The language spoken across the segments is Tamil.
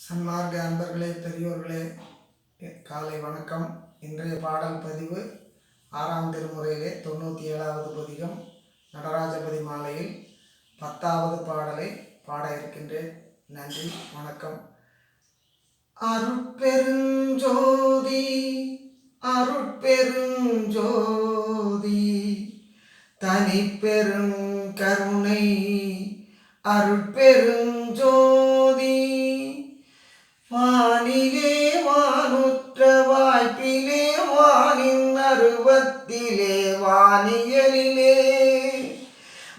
சன்மார்க்க அன்பர்களே, பெரியோர்களே, காலை வணக்கம். இன்றைய பாடல் பதிவு 6ஆம் திருமுறையிலே 97வது பதிகம் நடராஜபதி மாலையில் 10வது பாடலை பாட இருக்கின்றேன். நன்றி, வணக்கம். அருட்பெருஞ்சோதி அருட்பெருஞ்சோதி தனிப்பெரும் கருணை அருட்பெருஞ்சோதி வானிலே வானுற்ற வாய்ப்பிலே வானின் அருவத்திலே வானியலிலே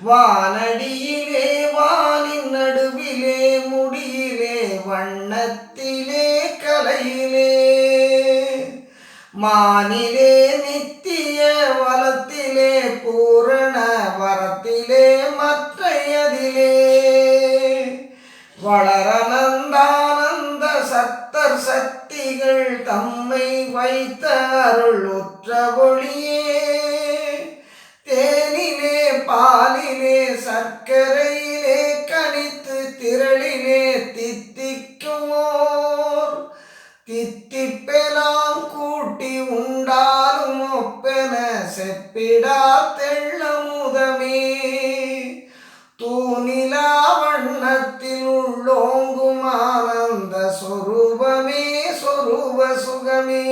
வானடியிலே வானின் நடுவிலே முடியிலே வண்ணத்திலே கலையிலே மானிலே நித்திய வலத்திலே பூரண வரத்திலே மற்றையதிலே வளரனந்தானந்த சத்தர் சக்திகள் தம்மை வைத்த அருள் உற்ற ஒளியே தேனிலே பாலிலே சர்க்கரையிலே கனித்து திரளிலே தித்திக்குமோர் தித்திப்பெலாம் கூட்டி உண்டாலும் ஒப்பென செப்பிடா தெள்ளமுதமே தூணிலா வண்ணத்தில் உள்ளோங்கும் ஆனந்த சொரூபமே சொரூப சுகமே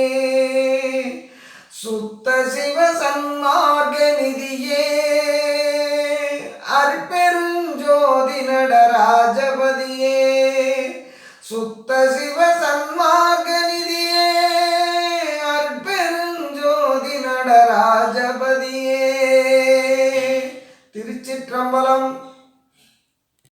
சுத்த சிவ சன்மார்க்க நிதியே அருட்பெருஞ்சோதி நடராஜபதியே சுத்த